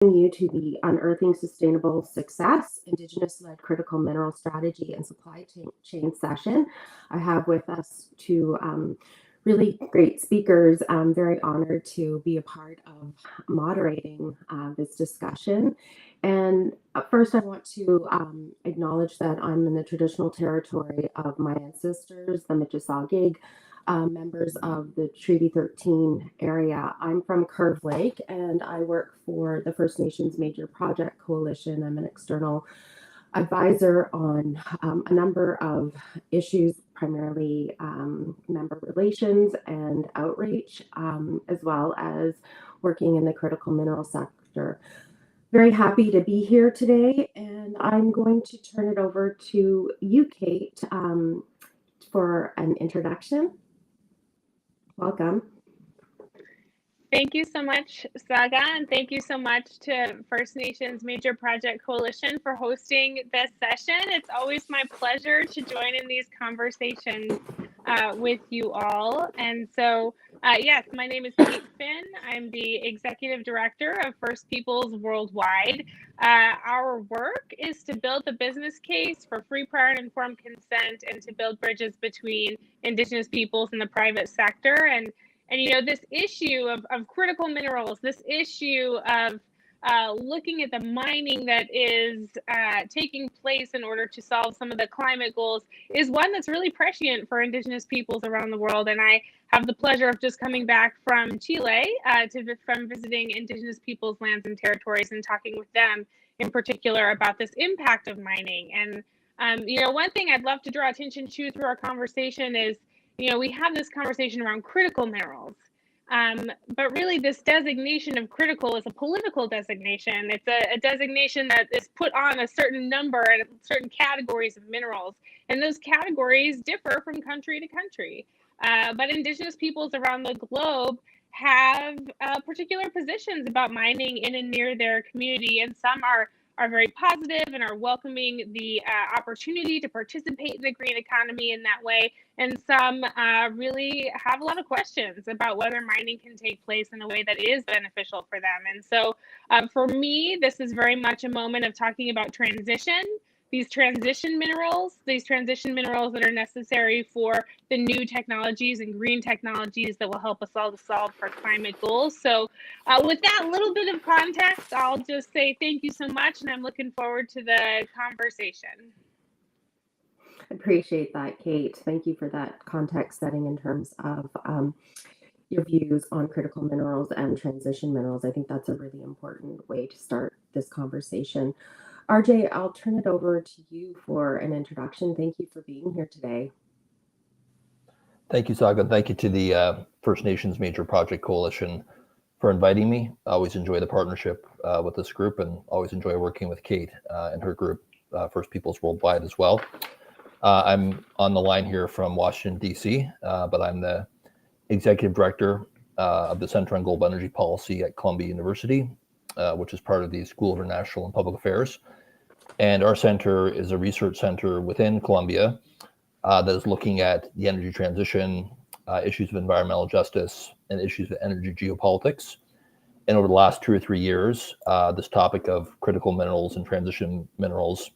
you to the Unearthing Sustainable Success, Indigenous-led critical mineral strategy and supply chain session. I have with us two really great speakers. I'm very honored to be a part of moderating this discussion. And first, I want to acknowledge that I'm in the traditional territory of my ancestors, the Mississauga, members of the Treaty 13 area. I'm from Curve Lake and I work for the First Nations Major Project Coalition. I'm an external advisor on a number of issues, primarily member relations and outreach, as well as working in the critical mineral sector. Very happy to be here today, and I'm going to turn it over to you, Kate, for an introduction. Welcome. Thank you so much, Saga, and thank you so much to First Nations Major Project Coalition for hosting this session. It's always my pleasure to join in these conversations with you all. And so, yes, my name is Kate Finn. I'm the Executive Director of First Peoples Worldwide. Our work is to build the business case for free, prior, and informed consent, and to build bridges between Indigenous peoples and the private sector. And you know, this issue of critical minerals, this issue of looking at the mining that is taking place in order to solve some of the climate goals is one that's really prescient for Indigenous peoples around the world. And I have the pleasure of just coming back from Chile from visiting Indigenous peoples' lands and territories and talking with them in particular about this impact of mining. And, you know, one thing I'd love to draw attention to through our conversation is, you know, we have this conversation around critical minerals, but really this designation of critical is a political designation. It's a designation that is put on a certain number and certain categories of minerals, and those categories differ from country to country. But Indigenous peoples around the globe have particular positions about mining in and near their community, and some are very positive and are welcoming the opportunity to participate in the green economy in that way. And some really have a lot of questions about whether mining can take place in a way that is beneficial for them. And so for me, this is very much a moment of talking about transition, these transition minerals that are necessary for the new technologies and green technologies that will help us all to solve for climate goals. So with that little bit of context, I'll just say thank you so much, and I'm looking forward to the conversation. Appreciate that, Kate. Thank you for that context setting in terms of your views on critical minerals and transition minerals. I think that's a really important way to start this conversation. RJ, I'll turn it over to you for an introduction. Thank you for being here today. Thank you, Saga. Thank you to the First Nations Major Project Coalition for inviting me. I always enjoy the partnership with this group, and always enjoy working with Kate and her group, First Peoples Worldwide, as well. I'm on the line here from Washington, D.C., but I'm the Executive Director of the Center on Global Energy Policy at Columbia University, which is part of the School of International and Public Affairs. And our center is a research center within Columbia that is looking at the energy transition, issues of environmental justice, and issues of energy geopolitics. And over the last 2 or 3 years, this topic of critical minerals and transition minerals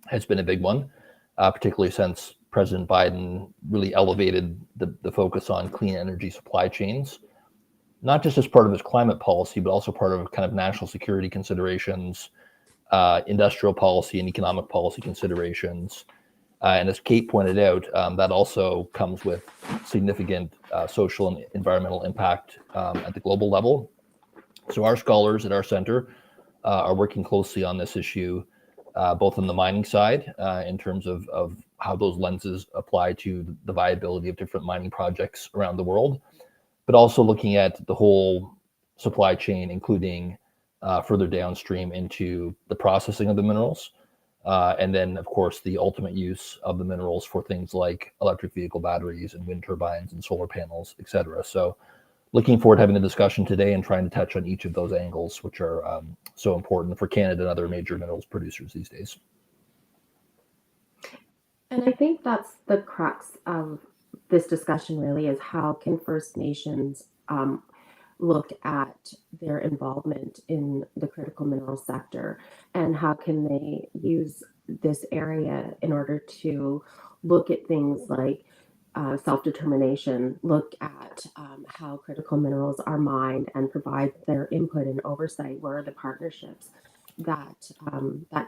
has been a big one, particularly since President Biden really elevated the focus on clean energy supply chains, not just as part of his climate policy, but also part of kind of national security considerations, industrial policy and economic policy considerations. And as Kate pointed out, that also comes with significant social and environmental impact at the global level. So our scholars at our center are working closely on this issue, both on the mining side, in terms of how those lenses apply to the viability of different mining projects around the world, but also looking at the whole supply chain, including further downstream into the processing of the minerals. And then, of course, the ultimate use of the minerals for things like electric vehicle batteries and wind turbines and solar panels, et cetera. So looking forward to having a discussion today and trying to touch on each of those angles, which are so important for Canada and other major minerals producers these days. And I think that's the crux of this discussion really, is how can First Nations look at their involvement in the critical mineral sector and how can they use this area in order to look at things like self-determination, look at how critical minerals are mined and provide their input and oversight. Where are the partnerships that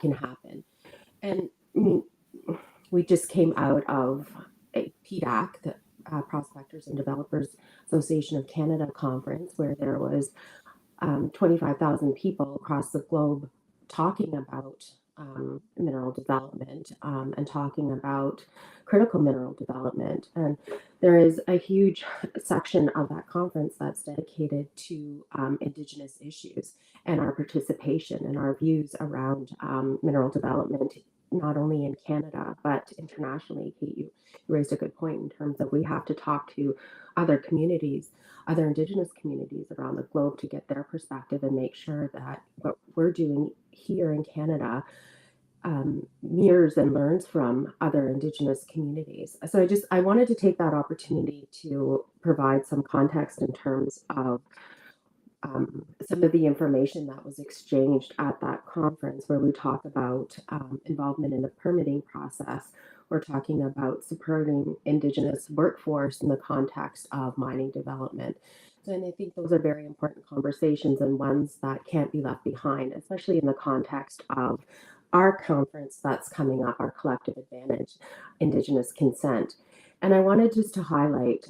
can happen? And I mean, we just came out of a PDAC, the Prospectors and Developers Association of Canada conference, where there was 25,000 people across the globe talking about mineral development and talking about critical mineral development. And there is a huge section of that conference that's dedicated to Indigenous issues and our participation and our views around mineral development, not only in Canada, but internationally. Kate, you raised a good point in terms of we have to talk to other communities, other Indigenous communities around the globe to get their perspective and make sure that what we're doing here in Canada mirrors and learns from other Indigenous communities. So I wanted to take that opportunity to provide some context in terms of some of the information that was exchanged at that conference, where we talk about involvement in the permitting process. We're talking about supporting Indigenous workforce in the context of mining development. And I think those are very important conversations and ones that can't be left behind, especially in the context of our conference that's coming up, our Collective Advantage, Indigenous Consent. And I wanted just to highlight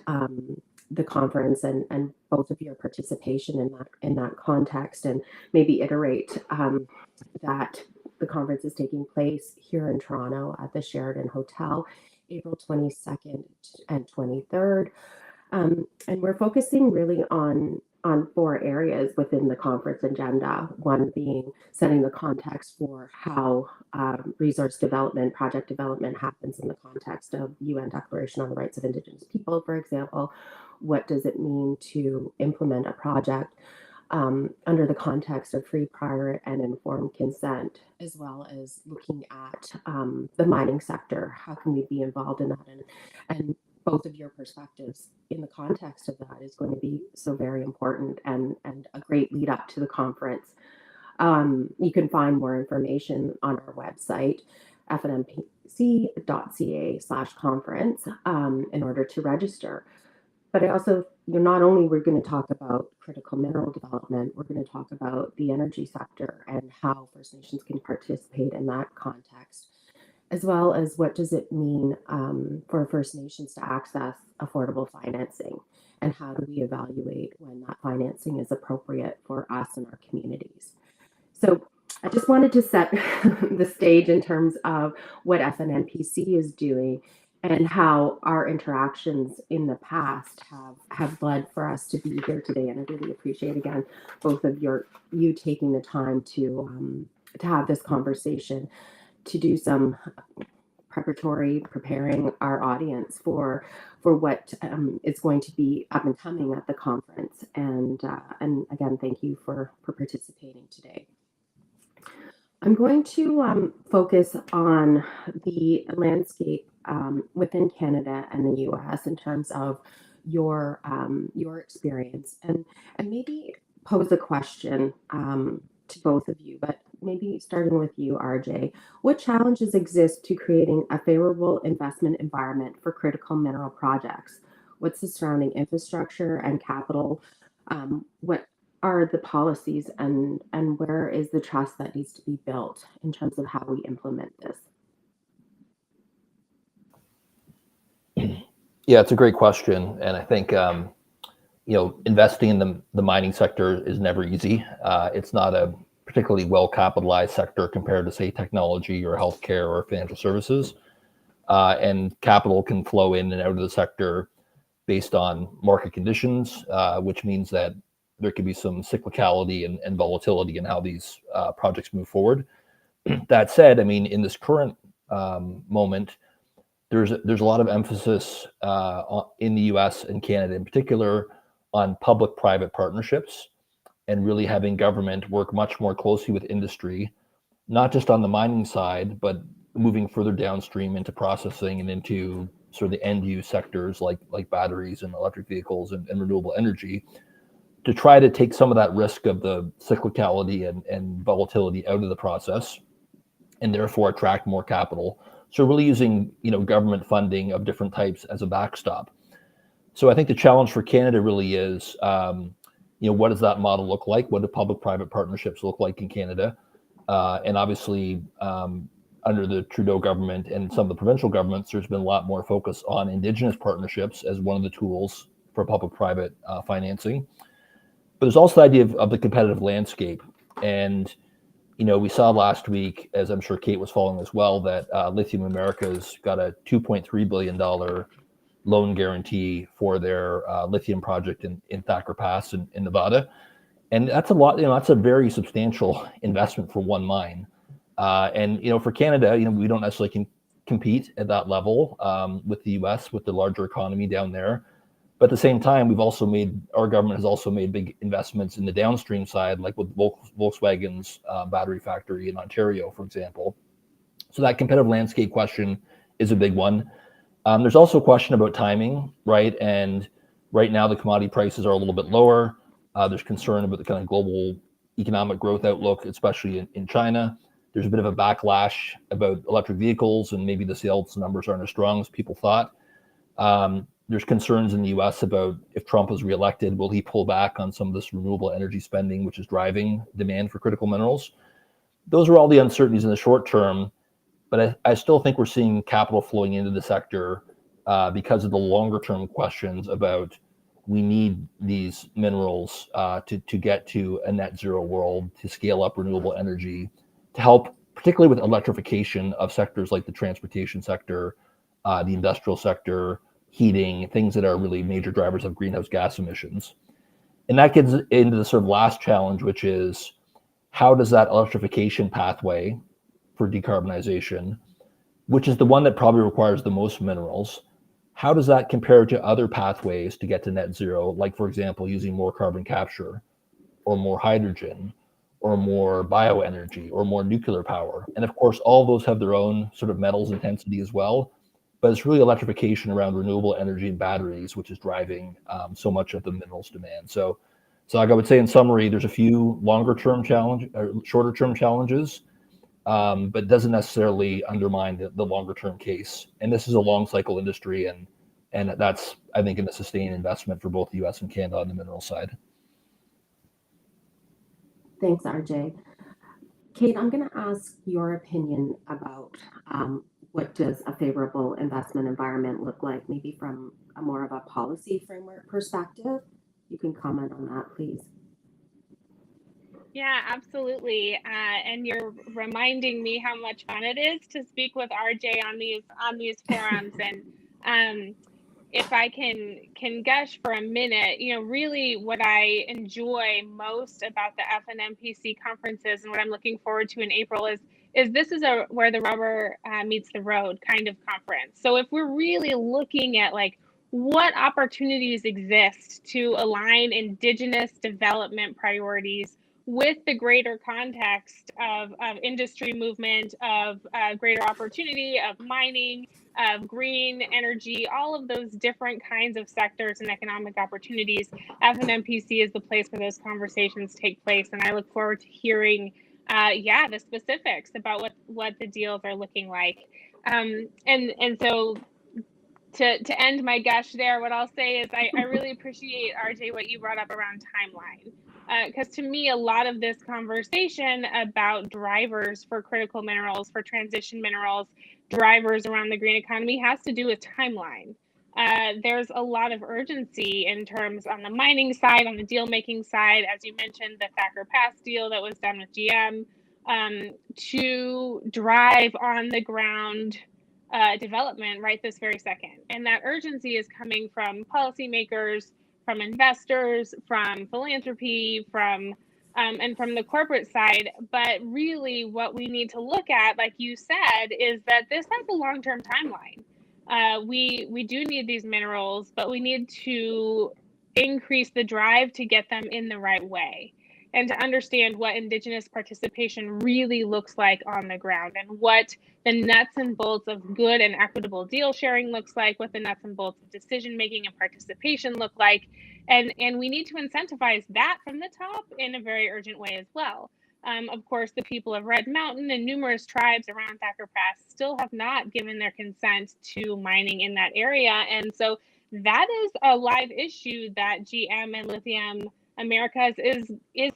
the conference and both of your participation in that context, and maybe iterate that the conference is taking place here in Toronto at the Sheraton Hotel, April 22nd and 23rd. And we're focusing really on 4 areas within the conference agenda. One being setting the context for how resource development, project development happens in the context of UN Declaration on the Rights of Indigenous People, for example. What does it mean to implement a project under the context of free, prior, and informed consent, as well as looking at the mining sector? How can we be involved in that? And both of your perspectives in the context of that is going to be so very important and a great lead up to the conference. You can find more information on our website, fnmpc.ca/conference, in order to register. But I also, not only we're going to talk about critical mineral development, we're going to talk about the energy sector and how First Nations can participate in that context, as well as what does it mean for First Nations to access affordable financing, and how do we evaluate when that financing is appropriate for us and our communities. So I just wanted to set the stage in terms of what FNNPC is doing and how our interactions in the past have led for us to be here today. And I really appreciate, again, both of you taking the time to have this conversation, to do some preparing our audience for what is going to be up and coming at the conference. And again, thank you for participating today. I'm going to focus on the landscape within Canada and the U.S. in terms of your experience, and maybe pose a question to both of you, but maybe starting with you, RJ. What challenges exist to creating a favorable investment environment for critical mineral projects? What's the surrounding infrastructure and capital? What are the policies, and where is the trust that needs to be built in terms of how we implement this? Yeah, it's a great question, and I think investing in the mining sector is never easy. It's not a particularly well capitalized sector compared to, say, technology or healthcare or financial services, and capital can flow in and out of the sector based on market conditions, which means that there could be some cyclicality and volatility in how these projects move forward. That said, I mean, in this current moment, there's a lot of emphasis in the U.S. and Canada in particular on public-private partnerships, and really having government work much more closely with industry, not just on the mining side, but moving further downstream into processing and into sort of the end-use sectors like batteries and electric vehicles and renewable energy, to try to take some of that risk of the cyclicality and volatility out of the process, and therefore attract more capital. So really using, government funding of different types as a backstop. So I think the challenge for Canada really is, what does that model look like? What do public-private partnerships look like in Canada? And obviously, under the Trudeau government and some of the provincial governments, there's been a lot more focus on Indigenous partnerships as one of the tools for public-private financing. But there's also the idea of the competitive landscape. And, we saw last week, as I'm sure Kate was following as well, that Lithium Americas got a $2.3 billion loan guarantee for their lithium project in Thacker Pass in Nevada. And that's a lot, that's a very substantial investment for one mine. And for Canada, we don't necessarily compete at that level with the US, with the larger economy down there. But at the same time, our government has also made big investments in the downstream side, like with Volkswagen's battery factory in Ontario, for example. So that competitive landscape question is a big one. There's also a question about timing, right? And right now the commodity prices are a little bit lower. There's concern about the kind of global economic growth outlook, especially in China. There's a bit of a backlash about electric vehicles, and maybe the sales numbers aren't as strong as people thought. There's concerns in the US about if Trump is reelected, will he pull back on some of this renewable energy spending, which is driving demand for critical minerals? Those are all the uncertainties in the short term, but I still think we're seeing capital flowing into the sector because of the longer term questions about we need these minerals to get to a net zero world, to scale up renewable energy, to help, particularly with electrification of sectors like the transportation sector, the industrial sector, heating, things that are really major drivers of greenhouse gas emissions. And that gets into the sort of last challenge, which is how does that electrification pathway for decarbonization, which is the one that probably requires the most minerals, how does that compare to other pathways to get to net zero? Like, for example, using more carbon capture or more hydrogen or more bioenergy or more nuclear power. And of course, all of those have their own sort of metals intensity as well. But it's really electrification around renewable energy and batteries, which is driving so much of the minerals demand. So like I would say in summary, there's a few shorter term challenges, but doesn't necessarily undermine the longer term case. And this is a long cycle industry, and that's, I think, in a sustained investment for both the US and Canada on the mineral side. Thanks, RJ. Kate, I'm going to ask your opinion about what does a favorable investment environment look like, maybe from a more of a policy framework perspective. You can comment on that, please. Yeah, absolutely. And you're reminding me how much fun it is to speak with RJ on these forums. And if I can gush for a minute, really what I enjoy most about the FNMPC conferences and what I'm looking forward to in April is this is where the rubber meets the road kind of conference. So if we're really looking at like what opportunities exist to align Indigenous development priorities with the greater context of industry movement, of greater opportunity, of mining, of green energy, all of those different kinds of sectors and economic opportunities, FNMPC is the place where those conversations take place. And I look forward to hearing the specifics about what the deals are looking like. And so to end my gush there, what I'll say is I really appreciate, RJ, what you brought up around timeline. Because to me, a lot of this conversation about drivers for critical minerals, for transition minerals, drivers around the green economy has to do with timeline. There's a lot of urgency in terms on the mining side, on the deal making side, as you mentioned, the Thacker Pass deal that was done with GM, to drive on the ground development right this very second. And that urgency is coming from policymakers, from investors, from philanthropy, and from the corporate side. But really what we need to look at, like you said, is that this has a long-term timeline. We do need these minerals, but we need to increase the drive to get them in the right way. and to understand what Indigenous participation really looks like on the ground, and what the nuts and bolts of good and equitable deal sharing looks like, what the nuts and bolts of decision making and participation look like. And we need to incentivize that from the top in a very urgent way as well. Of course, the people of Red Mountain and numerous tribes around Thacker Pass still have not given their consent to mining in that area. And so that is a live issue that GM and Lithium Americas is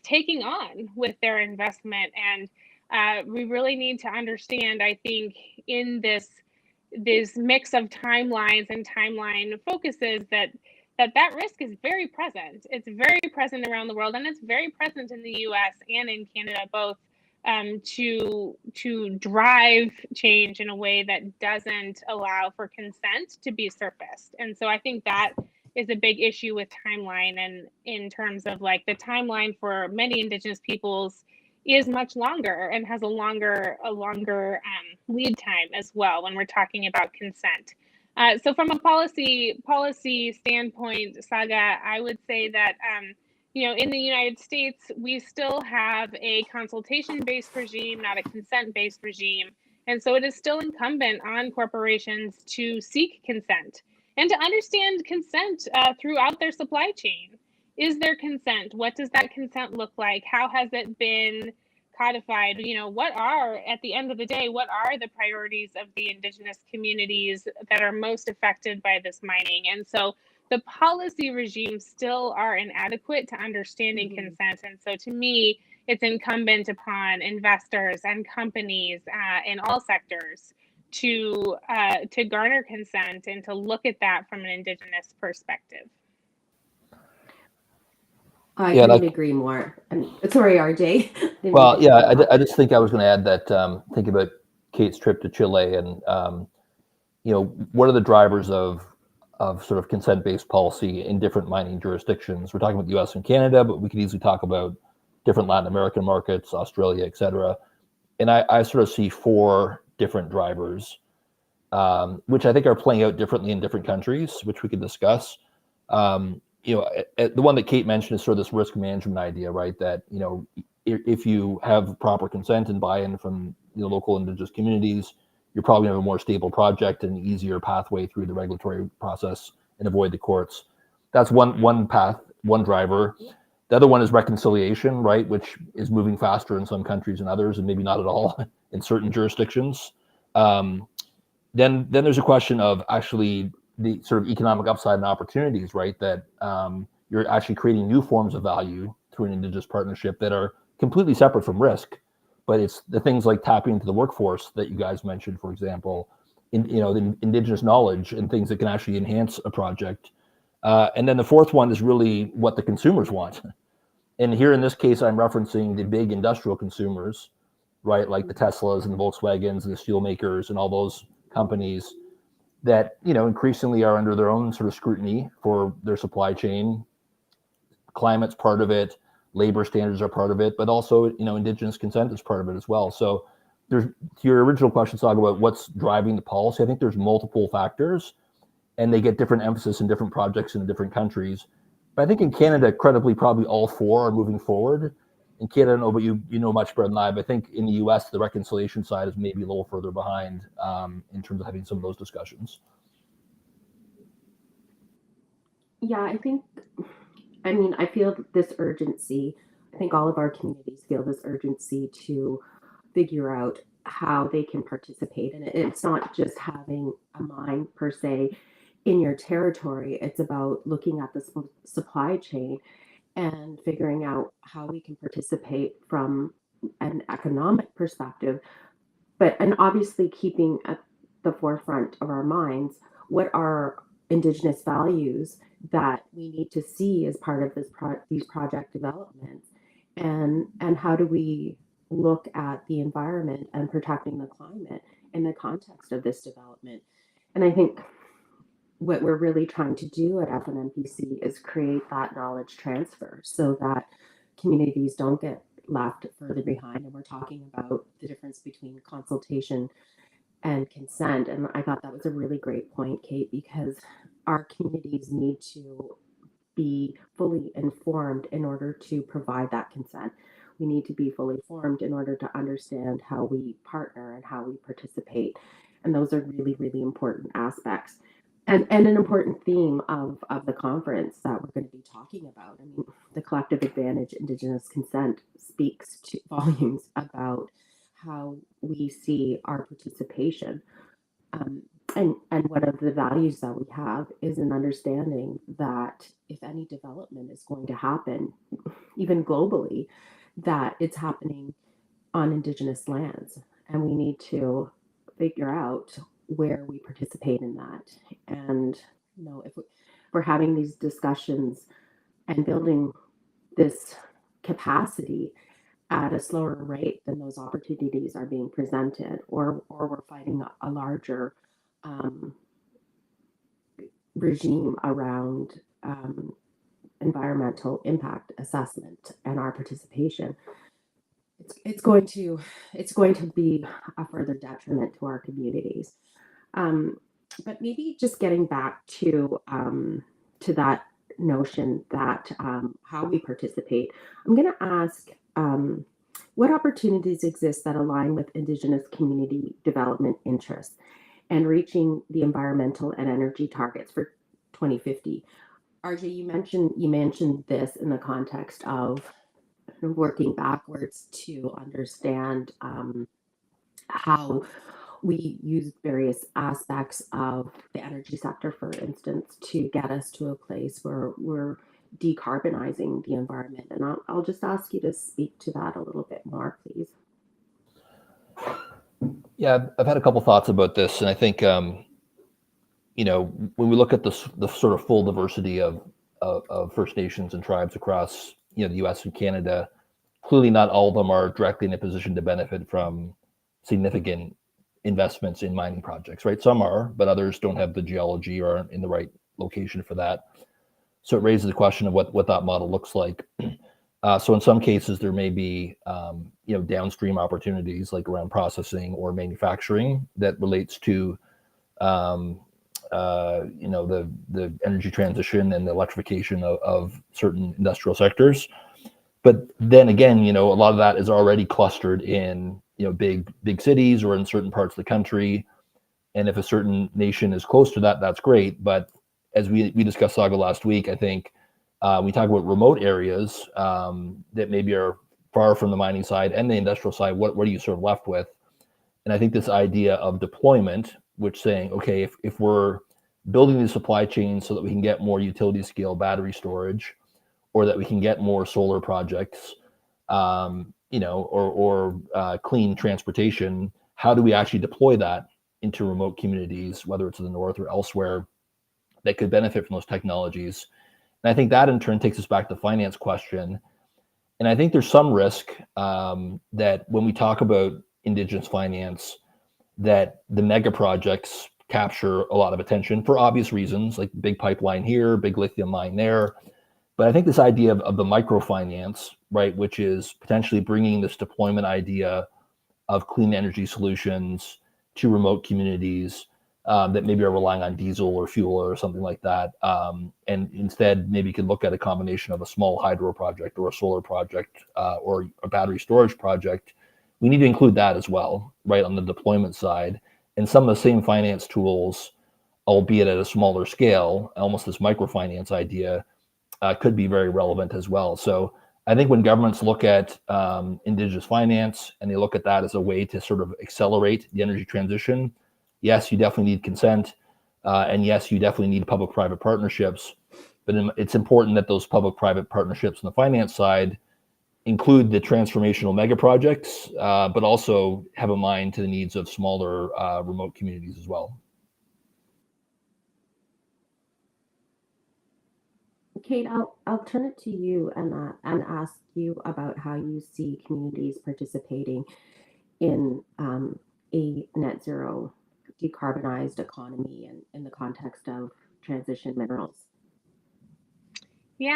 taking on with their investment. And we really need to understand, I think, in this mix of timelines and timeline focuses, that risk is very present. It's very present around the world, and it's very present in the US and in Canada both, to drive change in a way that doesn't allow for consent to be surfaced. And so I think that is a big issue with timeline, and in terms of like the timeline for many Indigenous peoples is much longer and has a longer lead time as well when we're talking about consent. So from a policy standpoint, Saga, I would say that in the United States, we still have a consultation-based regime, not a consent-based regime. And so it is still incumbent on corporations to seek consent and to understand consent throughout their supply chain. Is there consent? What does that consent look like? How has it been codified? What are, at the end of the day, what are the priorities of the Indigenous communities that are most affected by this mining? And so the policy regimes still are inadequate to understanding consent. And so to me, it's incumbent upon investors and companies in all sectors to garner consent and to look at that from an Indigenous perspective. I couldn't agree more. Sorry, RJ. Well, yeah, I just think I was going to add that think about Kate's trip to Chile, and what are the drivers of sort of consent-based policy in different mining jurisdictions? We're talking about the U.S. and Canada, but we could easily talk about different Latin American markets, Australia, et cetera. And I sort of see 4 different drivers, which I think are playing out differently in different countries, which we could discuss. The one that Kate mentioned is sort of this risk management idea, right? That, if you have proper consent and buy-in from local Indigenous communities, you're probably going to have a more stable project and an easier pathway through the regulatory process and avoid the courts. That's one path, one driver. The other one is reconciliation, right? Which is moving faster in some countries than others, and maybe not at all in certain jurisdictions. Then there's a question of actually the sort of economic upside and opportunities, right? That you're actually creating new forms of value through an Indigenous partnership that are completely separate from risk. But it's the things like tapping into the workforce that you guys mentioned, for example, the Indigenous knowledge and things that can actually enhance a project. And then the fourth one is really what the consumers want. And here in this case, I'm referencing the big industrial consumers, right? Like the Teslas and the Volkswagens and the steel makers and all those companies that, increasingly are under their own sort of scrutiny for their supply chain. Climate's part of it, labor standards are part of it, but also, Indigenous consent is part of it as well. So there's, to your original question, Saga, about what's driving the policy, I think there's multiple factors, and they get different emphasis in different projects in different countries. But I think in Canada, credibly, probably all 4 are moving forward. In Canada, I don't know, but you know much better than I, but I think in the US, the reconciliation side is maybe a little further behind in terms of having some of those discussions. Yeah, I feel this urgency. I think all of our communities feel this urgency to figure out how they can participate. And it's not just having a mine per se in your territory. It's about looking at the supply chain and figuring out how we can participate from an economic perspective, and obviously keeping at the forefront of our minds what are Indigenous values that we need to see as part of these project developments, and how do we look at the environment and protecting the climate in the context of this development. And I think what we're really trying to do at FNMPC is create that knowledge transfer so that communities don't get left further behind. And we're talking about the difference between consultation and consent. And I thought that was a really great point, Kate, because our communities need to be fully informed in order to provide that consent. We need to be fully formed in order to understand how we partner and how we participate. And those are really, really important aspects. And an important theme of the conference that we're going to be talking about. I mean, the collective advantage Indigenous consent speaks to volumes about how we see our participation. Um, and one of the values that we have is an understanding that if any development is going to happen, even globally, that it's happening on Indigenous lands. And we need to figure out where we participate in that. And, if we're having these discussions and building this capacity at a slower rate than those opportunities are being presented, or we're fighting a larger um, regime around environmental impact assessment and our participation, it's going to be a further detriment to our communities. But maybe just getting back to that notion that how we participate, I'm going to ask what opportunities exist that align with Indigenous community development interests and reaching the environmental and energy targets for 2050. RJ, you mentioned this in the context of working backwards to understand how we use various aspects of the energy sector, for instance, to get us to a place where we're decarbonizing the environment. And I'll just ask you to speak to that a little bit more, please. Yeah, I've had a couple thoughts about this, and I think when we look at the sort of full diversity of First Nations and tribes across the U.S. and Canada, clearly not all of them are directly in a position to benefit from significant investments in mining projects, right? Some are, but others don't have the geology or aren't in the right location for that. So it raises the question of what that model looks like. So in some cases, there may be downstream opportunities like around processing or manufacturing that relates to the energy transition and the electrification of certain industrial sectors. But then again, a lot of that is already clustered in big cities or in certain parts of the country. And if a certain nation is close to that, that's great. But as we discussed Saga last week, I think we talk about remote areas that maybe are far from the mining side and the industrial side. What are you sort of left with? And I think this idea of deployment, which saying, okay, if we're building the supply chain so that we can get more utility scale battery storage, or that we can get more solar projects, or clean transportation, how do we actually deploy that into remote communities, whether it's in the north or elsewhere, that could benefit from those technologies? And I think that in turn takes us back to the finance question. And I think there's some risk that when we talk about Indigenous finance, that the mega projects capture a lot of attention for obvious reasons, like big pipeline here, big lithium mine there. But I think this idea of the microfinance, right, which is potentially bringing this deployment idea of clean energy solutions to remote communities that maybe are relying on diesel or fuel or something like that, and instead maybe could look at a combination of a small hydro project or a solar project or a battery storage project. We need to include that as well, right, on the deployment side. And some of the same finance tools, albeit at a smaller scale, almost this microfinance idea, could be very relevant as well. So I think when governments look at Indigenous finance and they look at that as a way to sort of accelerate the energy transition, yes, you definitely need consent, and yes, you definitely need public-private partnerships. But it's important that those public-private partnerships on the finance side include the transformational mega projects, but also have a mind to the needs of smaller remote communities as well. Kate, I'll turn it to you and ask you about how you see communities participating in a net zero decarbonized economy and in the context of transition minerals. Yeah,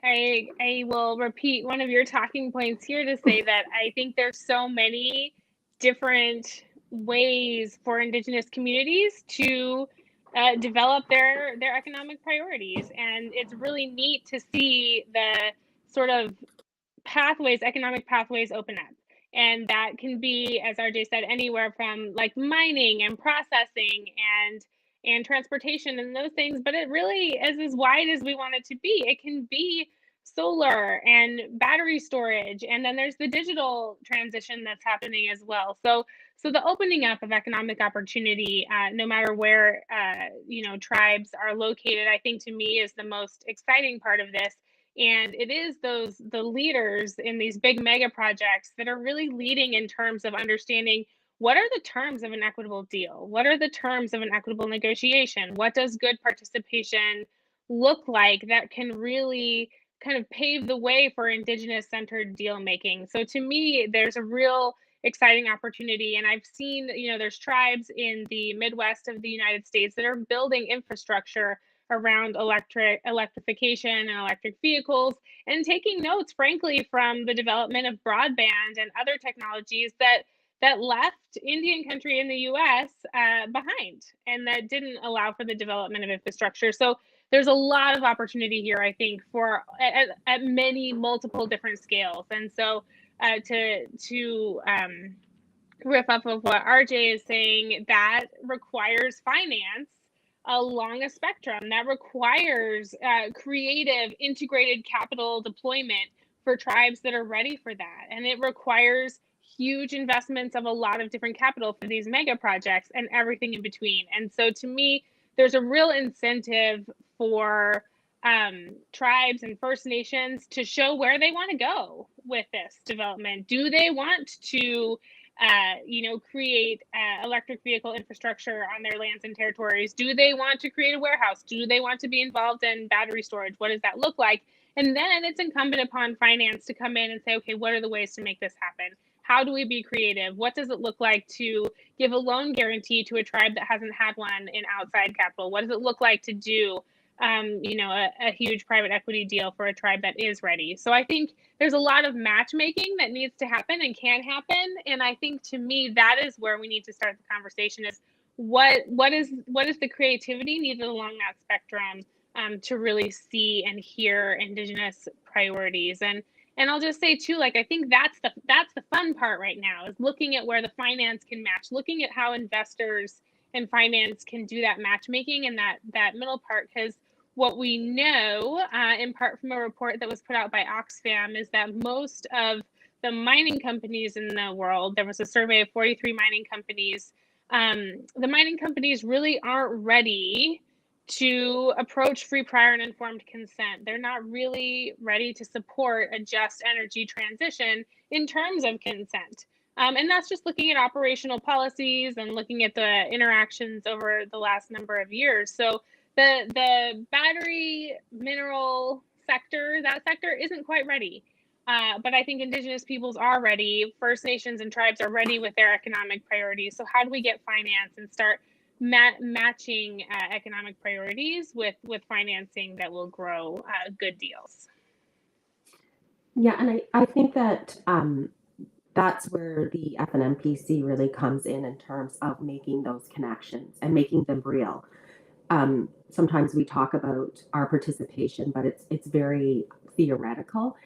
I will repeat one of your talking points here to say that I think there's so many different ways for Indigenous communities to develop their economic priorities. And it's really neat to see the sort of economic pathways open up. And that can be, as RJ said, anywhere from like mining and processing and transportation and those things, but it really is as wide as we want it to be. It can be solar and battery storage, and then there's the digital transition that's happening as well. So the opening up of economic opportunity, no matter where tribes are located, I think to me is the most exciting part of this. And it is the leaders in these big mega projects that are really leading in terms of understanding what are the terms of an equitable deal? What are the terms of an equitable negotiation? What does good participation look like that can really kind of pave the way for Indigenous centered deal making? So to me, there's a real exciting opportunity. And I've seen, there's tribes in the Midwest of the United States that are building infrastructure around electrification and electric vehicles, and taking notes, frankly, from the development of broadband and other technologies that left Indian country in the U.S. Behind, and that didn't allow for the development of infrastructure. So there's a lot of opportunity here, I think, for at many multiple different scales. And so to riff off of what RJ is saying, that requires finance along a spectrum. That requires creative, integrated capital deployment for tribes that are ready for that. And it requires huge investments of a lot of different capital for these mega projects and everything in between. And so to me, there's a real incentive for tribes and First Nations to show where they want to go with this development. Do they want to create electric vehicle infrastructure on their lands and territories? Do they want to create a warehouse? Do they want to be involved in battery storage? What does that look like? And then it's incumbent upon finance to come in and say, okay, what are the ways to make this happen? How do we be creative? What does it look like to give a loan guarantee to a tribe that hasn't had one in outside capital? What does it look like to do a huge private equity deal for a tribe that is ready? So I think there's a lot of matchmaking that needs to happen and can happen. And I think to me, that is where we need to start the conversation, is what is the creativity needed along that spectrum to really see and hear Indigenous priorities. And I'll just say too, like, I think that's the fun part right now, is looking at where the finance can match, looking at how investors and finance can do that matchmaking and that middle part. Because what we know, in part from a report that was put out by Oxfam, is that most of the mining companies in the world, there was a survey of 43 mining companies, the mining companies really aren't ready to approach free, prior, and informed consent. They're not really ready to support a just energy transition in terms of consent. And that's just looking at operational policies and looking at the interactions over the last number of years. So the battery mineral sector, that sector isn't quite ready. But I think Indigenous peoples are ready. First Nations and tribes are ready with their economic priorities. So how do we get finance and start matching economic priorities with financing that will grow good deals? Yeah, and I think that that's where the FNMPC really comes in terms of making those connections and making them real. Sometimes we talk about our participation, but it's very theoretical.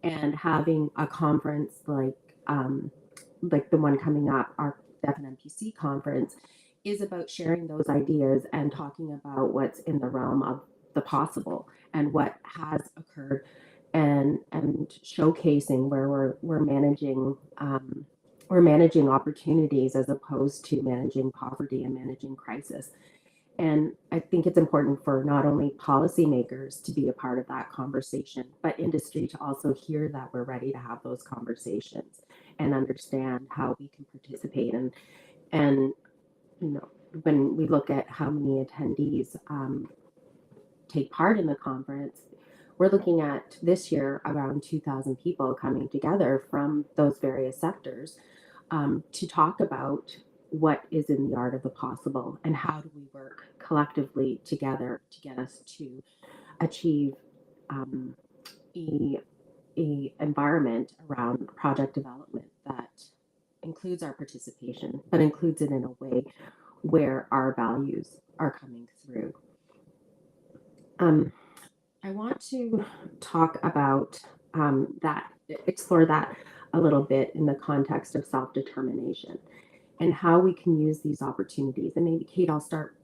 And having a conference like the one coming up, our FNMPC conference, is about sharing those ideas and talking about what's in the realm of the possible and what has occurred, and showcasing where we're managing opportunities as opposed to managing poverty and managing crisis. And I think it's important for not only policymakers to be a part of that conversation, but industry to also hear that we're ready to have those conversations and understand how we can participate. And when we look at how many attendees take part in the conference, we're looking at this year around 2,000 people coming together from those various sectors to talk about what is in the art of the possible and how do we work collectively together to get us to achieve a environment around project development that includes our participation, but includes it in a way where our values are coming through. I want to talk about explore that a little bit in the context of self-determination and how we can use these opportunities. And maybe Kate, I'll start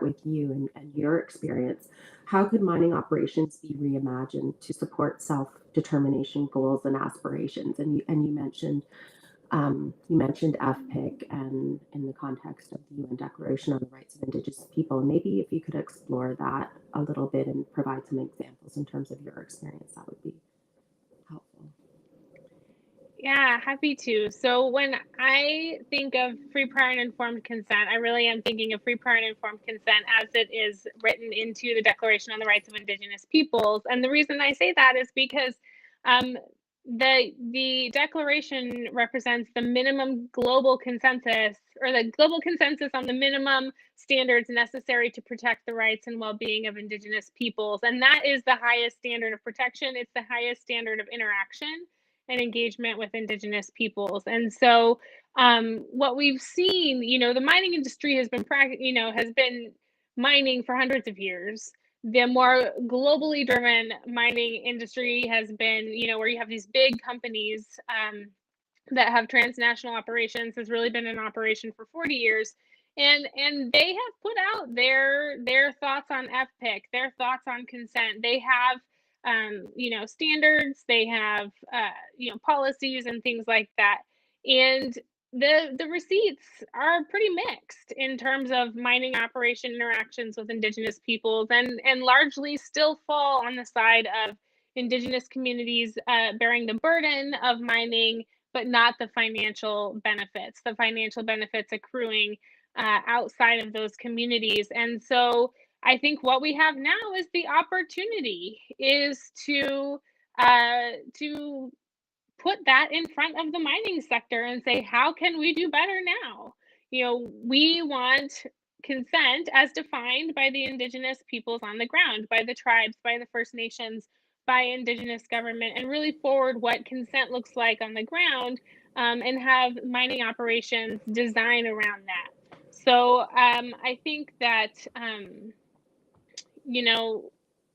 with you and your experience. How could mining operations be reimagined to support self-determination goals and aspirations? And you mentioned FPIC and in the context of the UN Declaration on the Rights of Indigenous People. Maybe if you could explore that a little bit and provide some examples in terms of your experience, that would be helpful. Yeah, happy to. So when I think of free, prior, and informed consent, I really am thinking of free, prior, and informed consent as it is written into the Declaration on the Rights of Indigenous Peoples. And the reason I say that is because the Declaration represents the minimum global consensus, or the global consensus on the minimum standards necessary to protect the rights and well-being of Indigenous peoples. And that is the highest standard of protection. It's the highest standard of interaction and engagement with Indigenous peoples. And so what we've seen, the mining industry has been mining for hundreds of years. The more globally driven mining industry has been, where you have these big companies that have transnational operations, has really been in operation for 40 years. And they have put out their thoughts on FPIC, their thoughts on consent. They have standards, they have policies and things like that. And the receipts are pretty mixed in terms of mining operation interactions with Indigenous peoples, and largely still fall on the side of Indigenous communities bearing the burden of mining, but not the financial benefits. The financial benefits accruing outside of those communities. And so I think what we have now is the opportunity is to put that in front of the mining sector and say, how can we do better now? We want consent as defined by the Indigenous peoples on the ground, by the tribes, by the First Nations, by Indigenous government, and really forward what consent looks like on the ground, and have mining operations design around that. So I think that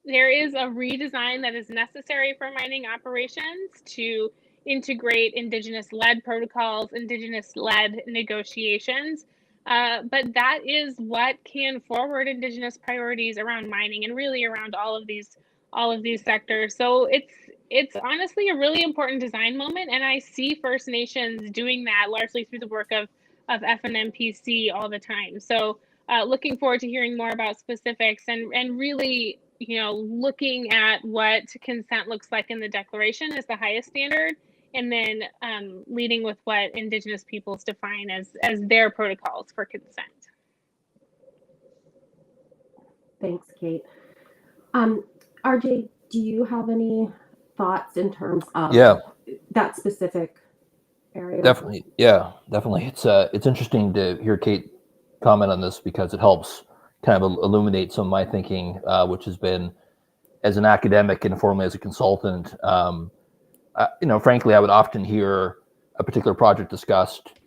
there is a redesign that is necessary for mining operations to integrate Indigenous-led protocols, Indigenous-led negotiations. But that is what can forward Indigenous priorities around mining and really around all of these sectors. So it's honestly a really important design moment, and I see First Nations doing that largely through the work of FNMPC all the time. So looking forward to hearing more about specifics and really, looking at what consent looks like in the Declaration as the highest standard, and then leading with what Indigenous peoples define as their protocols for consent. Thanks, Kate. RJ, do you have any thoughts in terms of that specific area? Definitely. Yeah, definitely. It's interesting to hear Kate comment on this because it helps kind of illuminate some of my thinking, which has been as an academic and formerly as a consultant. Frankly, I would often hear a particular project discussed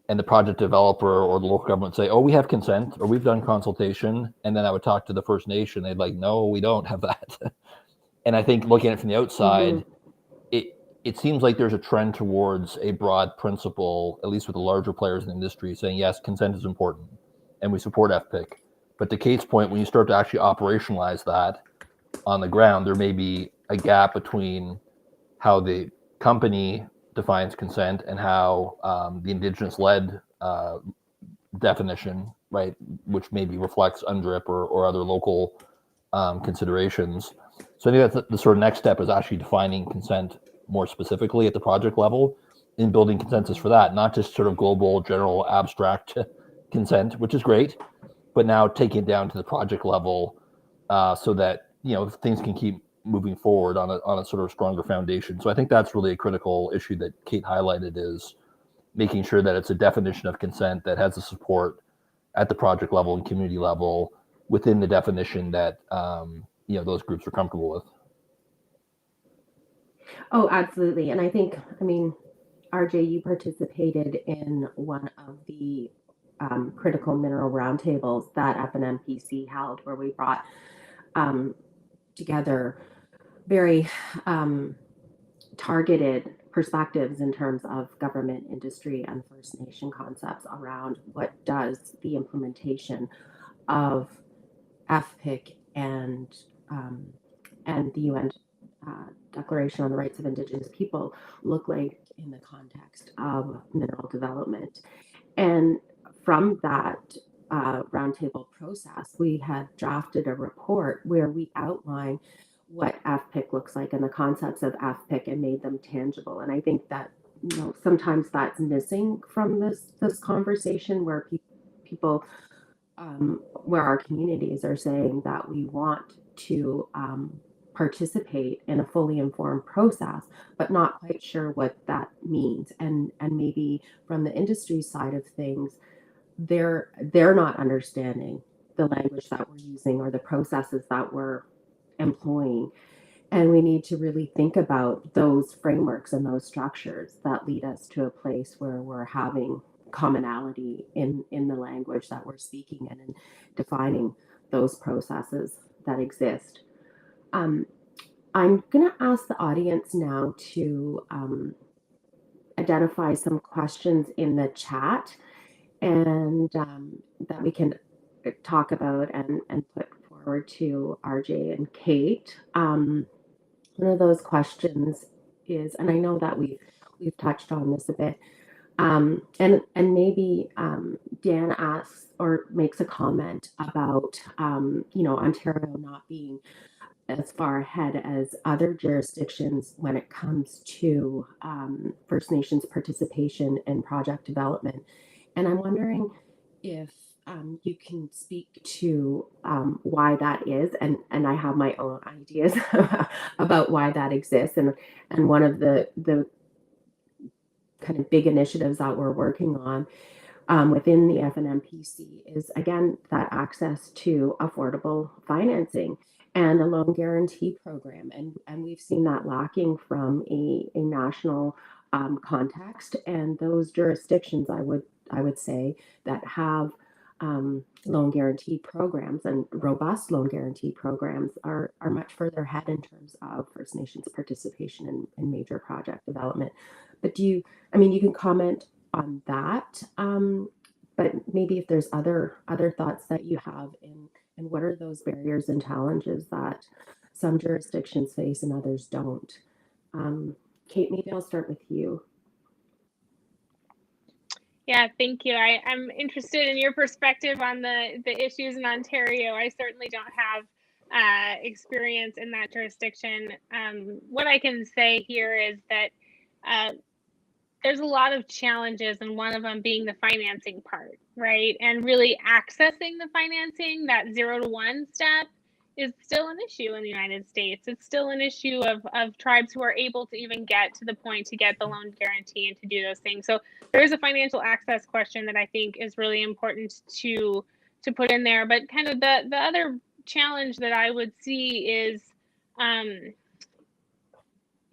and the project developer or the local government say, oh, we have consent or we've done consultation. And then I would talk to the First Nation. They'd like, no, we don't have that. And I think looking at it from the outside, it seems like there's a trend towards a broad principle, at least with the larger players in the industry, saying, yes, consent is important and we support FPIC. But to Kate's point, when you start to actually operationalize that on the ground, there may be a gap between how the company defines consent and how the Indigenous-led definition, right, which maybe reflects UNDRIP or other local considerations. So I think that's the sort of next step is actually defining consent more specifically at the project level and building consensus for that, not just sort of global, general, abstract consent, which is great, but now taking it down to the project level so that things can keep moving forward on a sort of stronger foundation. So I think that's really a critical issue that Kate highlighted, is making sure that it's a definition of consent that has the support at the project level and community level within the definition that those groups are comfortable with. Oh, absolutely. And RJ, you participated in one of the critical mineral roundtables that FNMPC held, where we brought together very targeted perspectives in terms of government, industry, and First Nation concepts around what does the implementation of FPIC and the UN Declaration on the Rights of Indigenous People look like in the context of mineral development. And from that roundtable process, we had drafted a report where we outline what FPIC looks like and the concepts of FPIC and made them tangible. And I think that, you know, sometimes that's missing from this conversation, where people where our communities are saying that we want to participate in a fully informed process, but not quite sure what that means. And maybe from the industry side of things, they're not understanding the language that we're using or the processes that we're employing. And we need to really think about those frameworks and those structures that lead us to a place where we're having commonality in the language that we're speaking and defining those processes that exist. I'm going to ask the audience now to identify some questions in the chat, and that we can talk about and put forward to RJ and Kate. One of those questions is, and I know that we've touched on this a bit, and maybe Dan asks or makes a comment about Ontario not being as far ahead as other jurisdictions when it comes to First Nations participation in project development. And I'm wondering if you can speak to why that is, and I have my own ideas about why that exists. And one of the kind of big initiatives that we're working on within the FNMPC is, again, that access to affordable financing and a loan guarantee program. And we've seen that lacking from a national context. And those jurisdictions, I would say, that have loan guarantee programs and robust loan guarantee programs are much further ahead in terms of First Nations participation in major project development. But you can comment on that, but maybe if there's other thoughts that you have and what are those barriers and challenges that some jurisdictions face and others don't. Kate, maybe I'll start with you. Yeah, thank you. I'm interested in your perspective on the issues in Ontario. I certainly don't have experience in that jurisdiction. What I can say here is that there's a lot of challenges, and one of them being the financing part, right? And really accessing the financing, that 0 to 1 step, is still an issue in the United States. It's still an issue of tribes who are able to even get to the point to get the loan guarantee and to do those things. So there is a financial access question that I think is really important to put in there. But kind of the other challenge that I would see is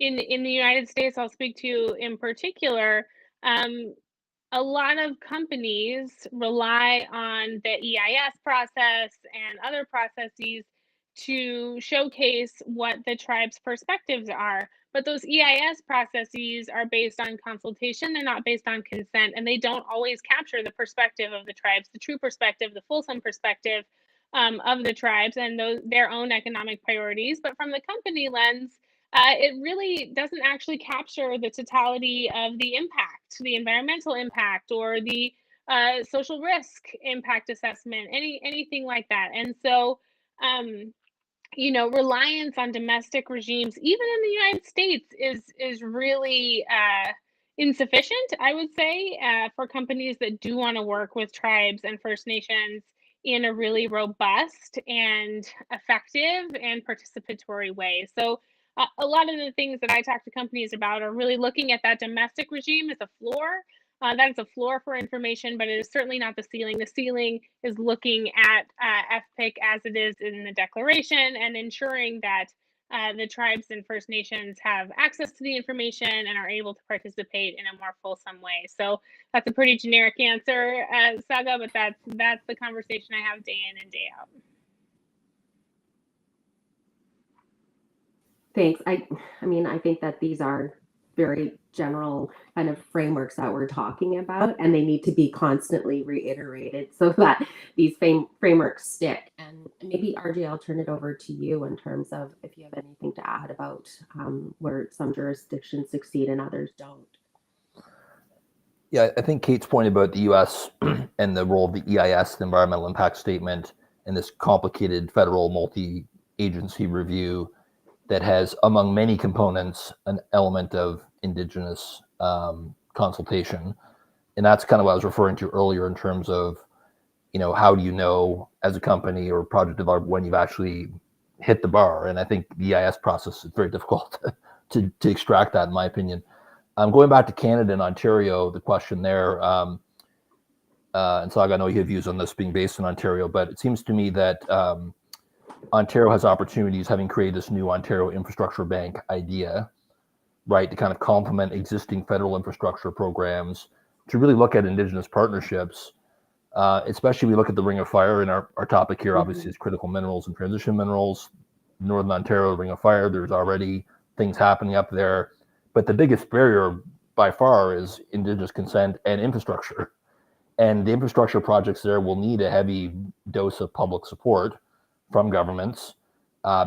in the United States, I'll speak to in particular, a lot of companies rely on the EIS process and other processes to showcase what the tribe's perspectives are. But those EIS processes are based on consultation, they're not based on consent, and they don't always capture the perspective of the tribes, the true perspective, the fulsome perspective of the tribes and their own economic priorities. But from the company lens, it really doesn't actually capture the totality of the impact, the environmental impact, or the social risk impact assessment, anything like that. And so, reliance on domestic regimes, even in the United States, is really insufficient, I would say, for companies that do want to work with tribes and First Nations in a really robust and effective and participatory way. So a lot of the things that I talk to companies about are really looking at that domestic regime as a floor. That is a floor for information, but it is certainly not the ceiling. The ceiling is looking at FPIC as it is in the declaration and ensuring that the tribes and First Nations have access to the information and are able to participate in a more fulsome way. So that's a pretty generic answer, Saga, but that's the conversation I have day in and day out. Thanks. I mean, I think that these are very general kind of frameworks that we're talking about, and they need to be constantly reiterated so that these frameworks stick. And maybe RJ, I'll turn it over to you in terms of if you have anything to add about where some jurisdictions succeed and others don't. Yeah, I think Kate's point about the U.S. and the role of the EIS, the Environmental Impact Statement, and this complicated federal multi-agency review that has, among many components, an element of Indigenous consultation. And that's kind of what I was referring to earlier in terms of, how do you know as a company or project developer when you've actually hit the bar? And I think the EIS process is very difficult to extract that, in my opinion. Going back to Canada and Ontario, the question there, and Saga, I know you have views on this being based in Ontario, but it seems to me that Ontario has opportunities, having created this new Ontario Infrastructure Bank idea, right, to kind of complement existing federal infrastructure programs, to really look at Indigenous partnerships, especially we look at the Ring of Fire, and our topic here obviously is critical minerals and transition minerals. Northern Ontario, Ring of Fire, there's already things happening up there. But the biggest barrier by far is Indigenous consent and infrastructure. And the infrastructure projects there will need a heavy dose of public support from governments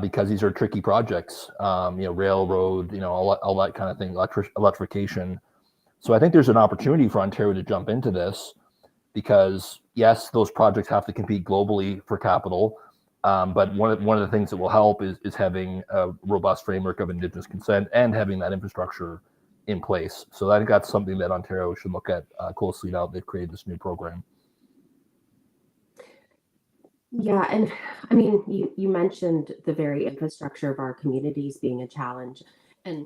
because these are tricky projects, railroad, all that kind of thing, electrification. So I think there's an opportunity for Ontario to jump into this because, yes, those projects have to compete globally for capital. But one of the things that will help is having a robust framework of Indigenous consent and having that infrastructure in place. So I think that's something that Ontario should look at closely now that they've created this new program. Yeah, and I mean, you mentioned the very infrastructure of our communities being a challenge. And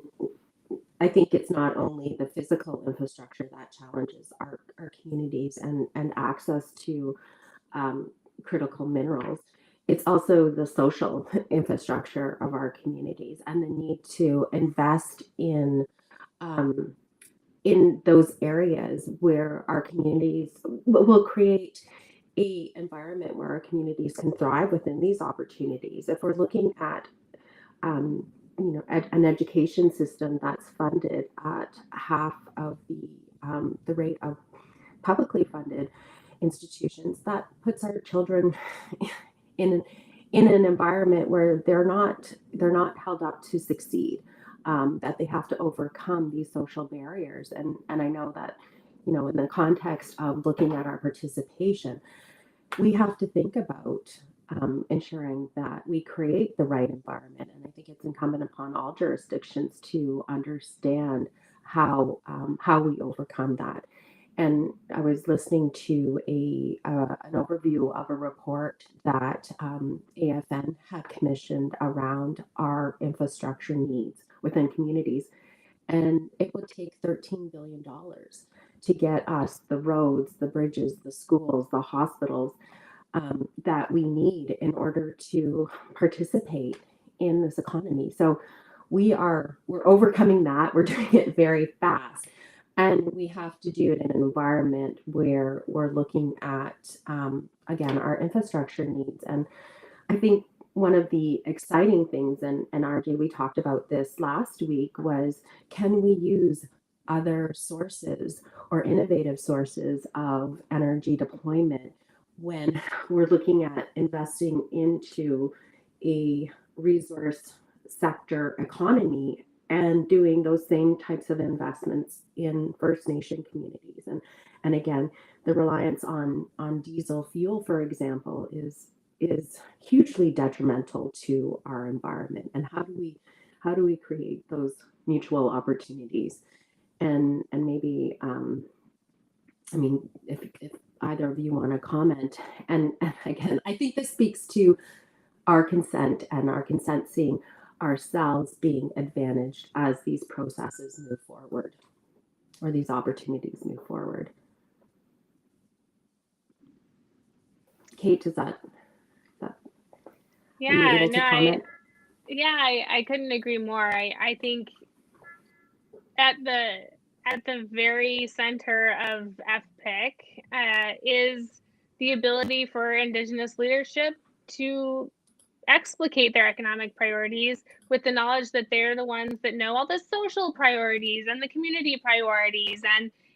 I think it's not only the physical infrastructure that challenges our communities and access to critical minerals. It's also the social infrastructure of our communities and the need to invest in those areas where our communities will create a environment where our communities can thrive within these opportunities. If we're looking at an education system that's funded at half of the rate of publicly funded institutions, that puts our children in an environment where they're not held up to succeed, that they have to overcome these social barriers. And I know that, in the context of looking at our participation, we have to think about ensuring that we create the right environment. And I think it's incumbent upon all jurisdictions to understand how we overcome that. And I was listening to an overview of a report that AFN had commissioned around our infrastructure needs within communities. And it would take $13 billion to get us the roads, the bridges, the schools, the hospitals that we need in order to participate in this economy. So we're overcoming that. We're doing it very fast. And we have to do it in an environment where we're looking at, again, our infrastructure needs. And I think one of the exciting things, and RJ, we talked about this last week, was can we use other sources or innovative sources of energy deployment when we're looking at investing into a resource sector economy and doing those same types of investments in First Nation communities. And again, the reliance on diesel fuel, for example, is hugely detrimental to our environment. And how do we create those mutual opportunities? And maybe if either of you want to comment, and again, I think this speaks to our consent and our consent seeing ourselves being advantaged as these processes move forward or these opportunities move forward. Kate, is that yeah, able to comment? Yeah, I couldn't agree more. I think at the very center of FPIC is the ability for Indigenous leadership to explicate their economic priorities with the knowledge that they're the ones that know all the social priorities and the community priorities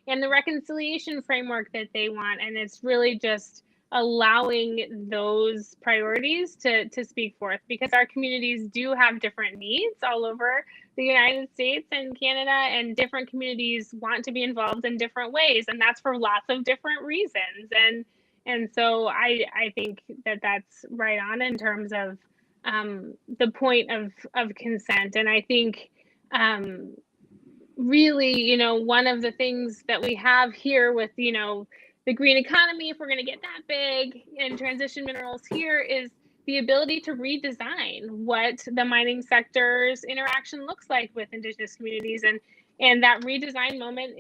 and the reconciliation framework that they want. And it's really just allowing those priorities to speak forth, because our communities do have different needs all over the United States and Canada, and different communities want to be involved in different ways, and that's for lots of different reasons. And so I think that that's right on in terms of the point of consent. And I think really, one of the things that we have here with, the green economy, if we're going to get that big, and transition minerals here, is the ability to redesign what the mining sector's interaction looks like with Indigenous communities. And that redesign moment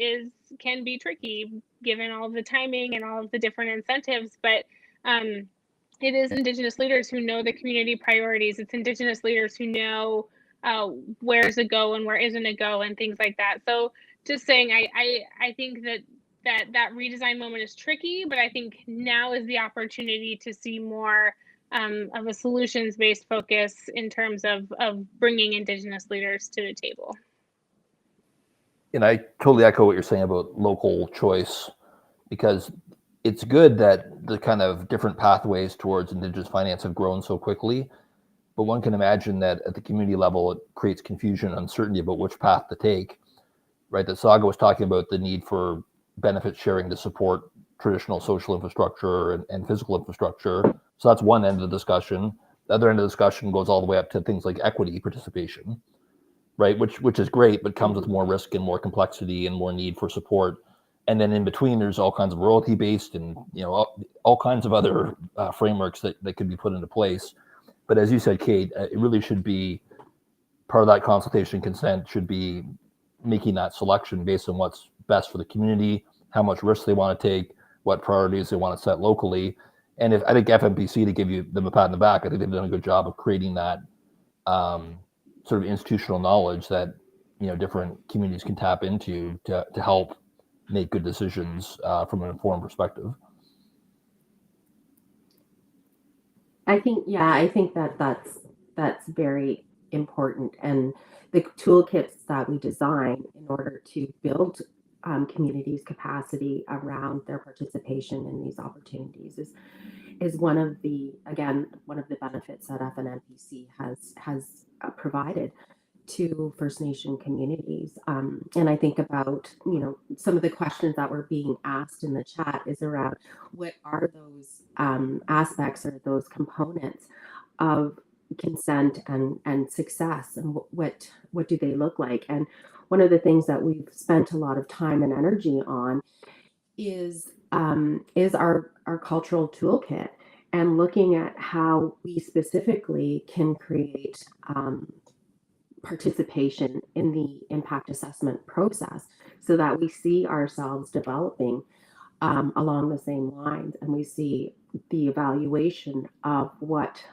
can be tricky given all of the timing and all of the different incentives. But it is Indigenous leaders who know the community priorities. It's Indigenous leaders who know where's a go and where isn't a go and things like that. So just saying, I think that redesign moment is tricky, but I think now is the opportunity to see more of a solutions-based focus in terms of bringing Indigenous leaders to the table. And I totally echo what you're saying about local choice, because it's good that the kind of different pathways towards Indigenous finance have grown so quickly, but one can imagine that at the community level, it creates confusion and uncertainty about which path to take, right? That Saga was talking about the need for benefit sharing to support traditional social infrastructure and physical infrastructure. So that's one end of the discussion. The other end of the discussion goes all the way up to things like equity participation, right? Which is great, but comes with more risk and more complexity and more need for support. And then in between, there's all kinds of royalty-based and all kinds of other frameworks that could be put into place. But as you said, Kate, it really should be part of that consultation consent should be making that selection based on what's best for the community, how much risk they want to take, what priorities they want to set locally. And I think FMPC, to give them a pat on the back, I think they've done a good job of creating that sort of institutional knowledge that different communities can tap into to help make good decisions from an informed perspective. I think that's very important, and the toolkits that we design in order to build communities' capacity around their participation in these opportunities is one of the benefits that FNMPC has provided to First Nation communities. And I think about, some of the questions that were being asked in the chat is around what are those aspects or those components of consent and success, and what do they look like? And one of the things that we've spent a lot of time and energy on is our cultural toolkit, and looking at how we specifically can create participation in the impact assessment process so that we see ourselves developing along the same lines, and we see the evaluation of what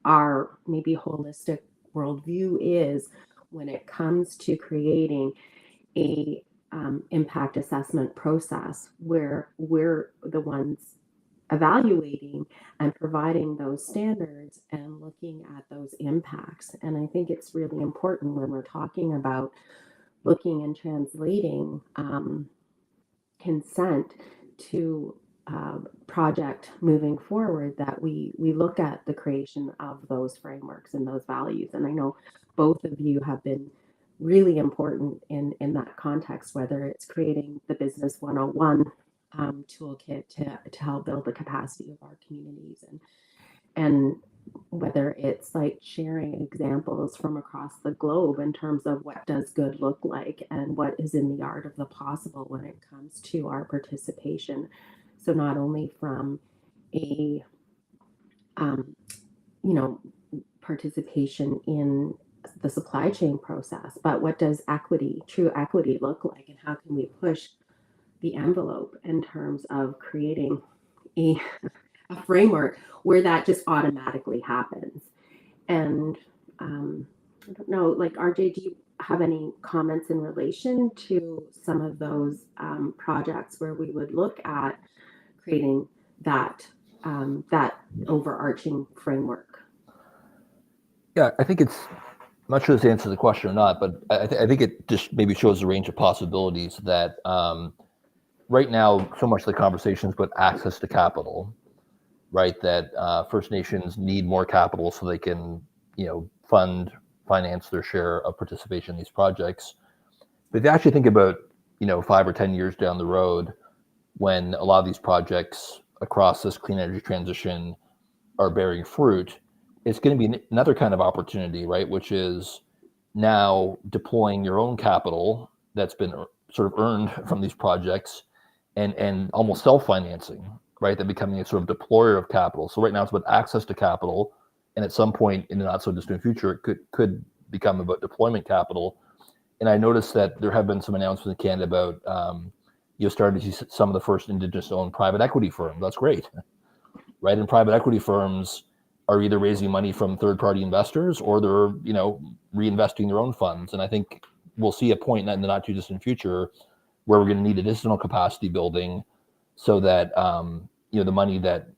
our maybe holistic worldview is when it comes to creating a impact assessment process where we're the ones evaluating and providing those standards and looking at those impacts. And I think it's really important when we're talking about looking and translating consent to project moving forward, that we look at the creation of those frameworks and those values. And I know both of you have been really important in that context, whether it's creating the Business 101 toolkit to help build the capacity of our communities, and whether it's like sharing examples from across the globe in terms of what does good look like and what is in the art of the possible when it comes to our participation. So not only from a participation in the supply chain process, but what does true equity look like, and how can we push the envelope in terms of creating a framework where that just automatically happens. And I don't know, like RJ, do you have any comments in relation to some of those projects where we would look at creating that overarching framework? Yeah, I think it's, I'm not sure this answers the question or not, but I think it just maybe shows the range of possibilities that right now, so much of the conversation is about access to capital, right? That First Nations need more capital so they can, finance their share of participation in these projects. But if you actually think about, 5 or 10 years down the road, when a lot of these projects across this clean energy transition are bearing fruit, it's going to be another kind of opportunity, right? Which is now deploying your own capital that's been sort of earned from these projects and almost self-financing, right? That becoming a sort of deployer of capital. So right now it's about access to capital, and at some point in the not so distant future, it could become about deployment capital. And I noticed that there have been some announcements in Canada about starting to see some of the first Indigenous-owned private equity firms. That's great, right? And private equity firms are either raising money from third-party investors or they're reinvesting their own funds. And I think we'll see a point in the not too distant future where we're going to need additional capacity building so that the money that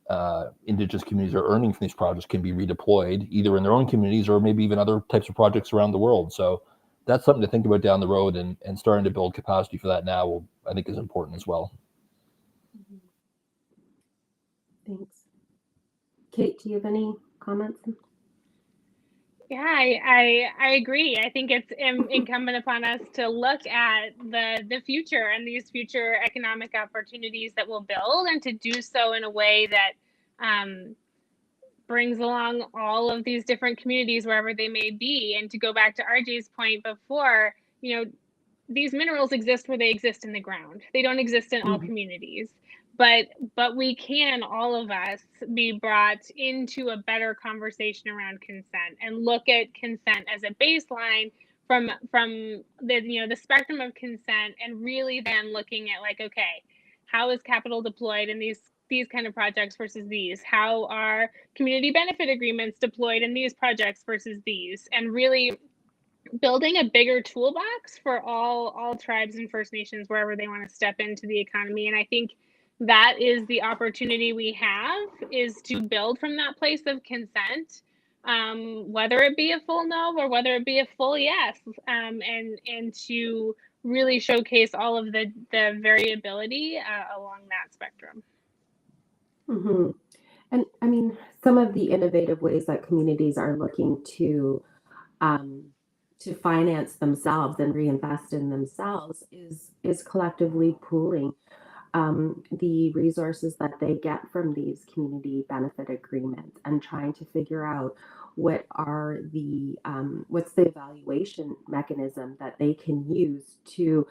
Indigenous communities are earning from these projects can be redeployed either in their own communities or maybe even other types of projects around the world. So that's something to think about down the road, and starting to build capacity for that now, I think, is important as well. Thanks. Kate, do you have any comments? Yeah, I agree. I think it's incumbent upon us to look at the future and these future economic opportunities that we'll build, and to do so in a way that brings along all of these different communities wherever they may be. And to go back to RJ's point before, these minerals exist where they exist in the ground. They don't exist in all communities. But we can, all of us, be brought into a better conversation around consent and look at consent as a baseline from the spectrum of consent, and really then looking at, like, okay, how is capital deployed in these kind of projects versus these? How are community benefit agreements deployed in these projects versus these? And really building a bigger toolbox for all tribes and First Nations wherever they want to step into the economy. And I think that is the opportunity we have, is to build from that place of consent, whether it be a full no or whether it be a full yes, and to really showcase all of the variability along that spectrum. Mm-hmm. And I mean, some of the innovative ways that communities are looking to finance themselves and reinvest in themselves is collectively pooling the resources that they get from these community benefit agreements, and trying to figure out what are what's the evaluation mechanism that they can use to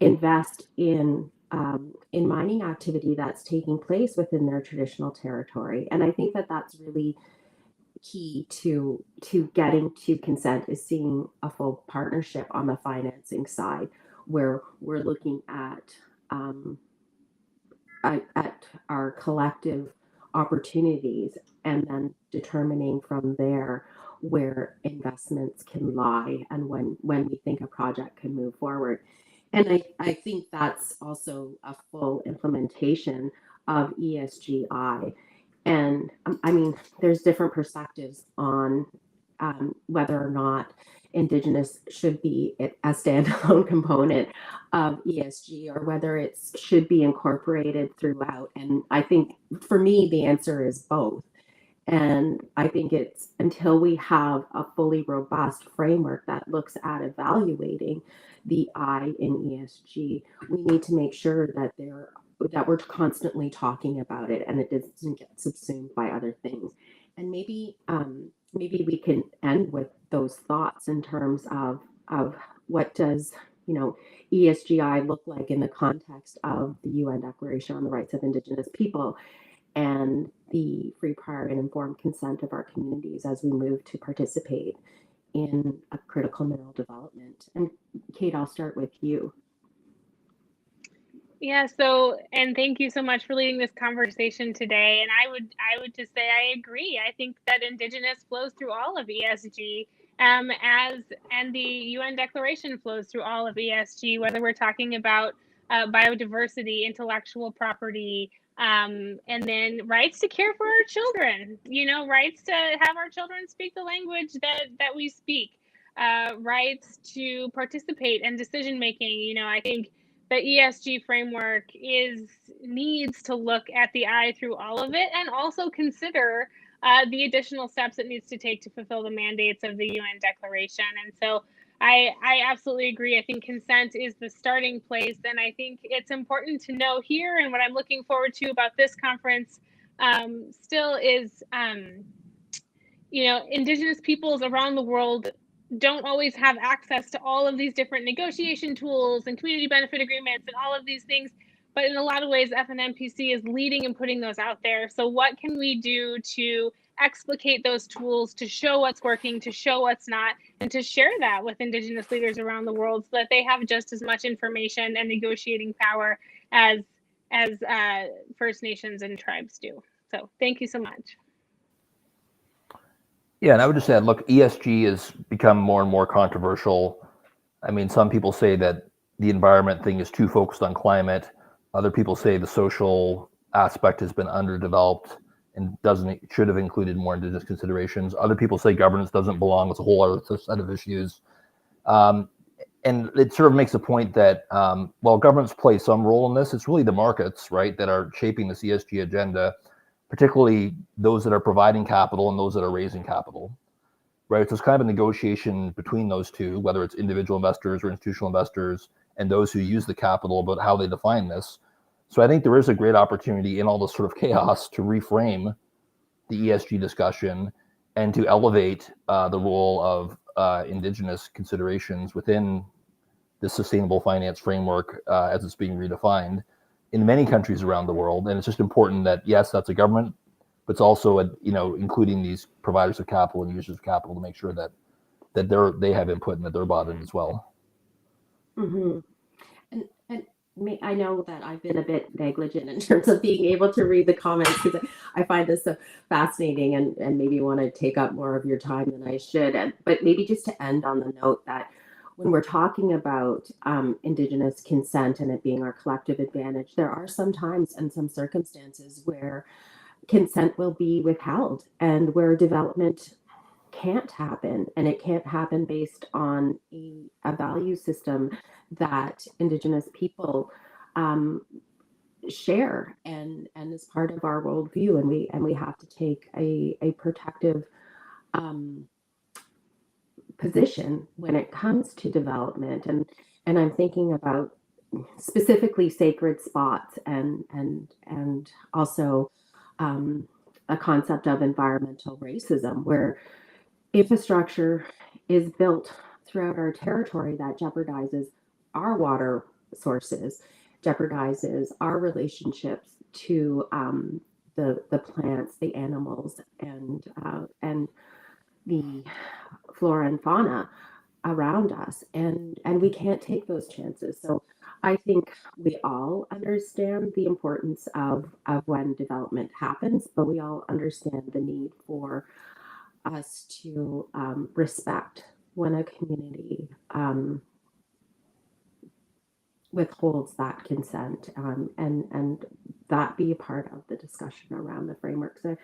invest in mining activity that's taking place within their traditional territory. And I think that that's really key to getting to consent, is seeing a full partnership on the financing side, where we're looking at our collective opportunities, and then determining from there where investments can lie and when we think a project can move forward. And I think that's also a full implementation of ESGI. And I mean, there's different perspectives on whether or not Indigenous should be a standalone component of ESG, or whether it should be incorporated throughout. And I think for me, the answer is both. And I think it's until we have a fully robust framework that looks at evaluating the I in ESG, we need to make sure that we're constantly talking about it and it doesn't get subsumed by other things. And maybe we can end with those thoughts in terms of what does ESGI look like in the context of the UN Declaration on the Rights of Indigenous People and the free, prior, and informed consent of our communities as we move to participate in a critical mineral development. And Kate, I'll start with you. Yeah, so and thank you so much for leading this conversation today. And I would just say I agree. I think that Indigenous flows through all of ESG, as and the UN Declaration flows through all of ESG, whether we're talking about biodiversity, intellectual property, and then rights to care for our children. You know, rights to have our children speak the language that we speak, rights to participate in decision making. You know, I think the ESG framework needs to look at the eye through all of it, and also consider the additional steps it needs to take to fulfill the mandates of the UN Declaration. And so I absolutely agree. I think consent is the starting place, and I think it's important to know here, and what I'm looking forward to about this conference still is, Indigenous peoples around the world don't always have access to all of these different negotiation tools and community benefit agreements and all of these things. But in a lot of ways, FNMPC is leading and putting those out there. So what can we do to explicate those tools, to show what's working, to show what's not, and to share that with Indigenous leaders around the world so that they have just as much information and negotiating power as First Nations and tribes do. So thank you so much. Yeah, and I would just add, look, ESG has become more and more controversial. I mean, some people say that the environment thing is too focused on climate. Other people say the social aspect has been underdeveloped and should have included more Indigenous considerations. Other people say governance doesn't belong. It's a whole other set of issues. And it sort of makes a point that while governments play some role in this, it's really the markets, right, that are shaping this ESG agenda, particularly those that are providing capital and those that are raising capital, right? So it's kind of a negotiation between those two, whether it's individual investors or institutional investors and those who use the capital, about how they define this. So I think there is a great opportunity in all this sort of chaos to reframe the ESG discussion and to elevate the role of Indigenous considerations within the sustainable finance framework as it's being redefined in many countries around the world. And it's just important that, yes, that's a government, but it's also including these providers of capital and users of capital to make sure that they have input and that they're bought in as well. Mm-hmm. And I know that I've been a bit negligent in terms of being able to read the comments, because I find this so fascinating and maybe want to take up more of your time than I should. But maybe just to end on the note that when we're talking about Indigenous consent and it being our collective advantage, there are some times and some circumstances where consent will be withheld and where development can't happen, and it can't happen based on a value system that Indigenous people share and is part of our worldview, and we have to take a protective position when it comes to development. And I'm thinking about specifically sacred spots and also a concept of environmental racism, where infrastructure is built throughout our territory that jeopardizes our water sources, jeopardizes our relationships to the plants, the animals, and the flora and fauna around us, and we can't take those chances. So I think we all understand the importance of when development happens, but we all understand the need for us to respect when a community withholds that consent, and that be a part of the discussion around the framework. So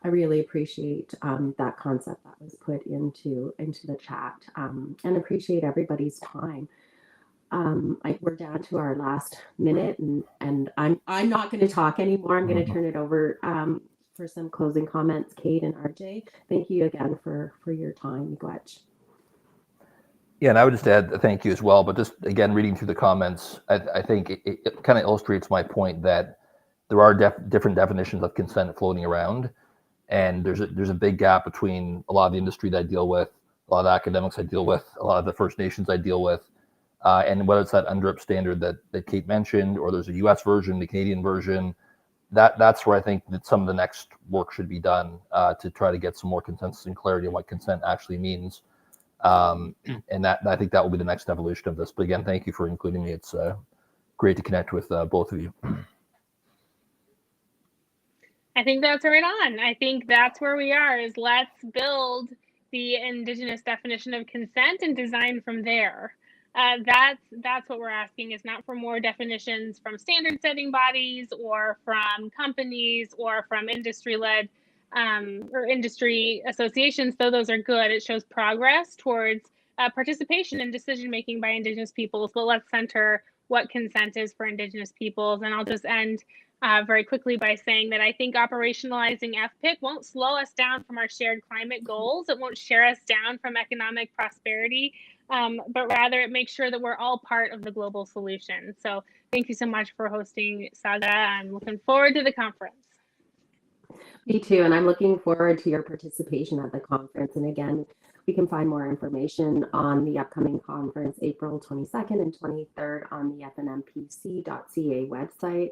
I really appreciate that concept that was put into the chat, and appreciate everybody's time. We're down to our last minute, and I'm not going to talk anymore. I'm going to turn it over for some closing comments, Kate and RJ. Thank you again for your time, Miigwech. Yeah, and I would just add a thank you as well. But just again, reading through the comments, I think it kind of illustrates my point that there are different definitions of consent floating around, and there's a big gap between a lot of the industry that I deal with, a lot of the academics I deal with, a lot of the First Nations I deal with, and whether it's that UNDRIP standard that Kate mentioned, or there's a U.S. version, the Canadian version. That's where I think that some of the next work should be done to try to get some more consensus and clarity on what consent actually means. And that I think that will be the next evolution of this. But again, thank you for including me. It's great to connect with both of you. I think that's right on. I think that's where we are, is let's build the Indigenous definition of consent and design from there. That's what we're asking, is not for more definitions from standard setting bodies or from companies or from industry-led or industry associations, though those are good. It shows progress towards participation in decision-making by Indigenous peoples, but let's center what consent is for Indigenous peoples. And I'll just end very quickly by saying that I think operationalizing FPIC won't slow us down from our shared climate goals. It won't share us down from economic prosperity, but rather it makes sure that we're all part of the global solution. So thank you so much for hosting, Saga. I'm looking forward to the conference. Me too, and I'm looking forward to your participation at the conference. And again, we can find more information on the upcoming conference, April 22nd and 23rd, on the fnmpc.ca website.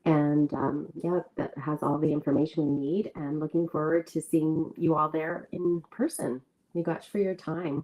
And yeah, that has all the information we need, and looking forward to seeing you all there in person. Thank you much for your time.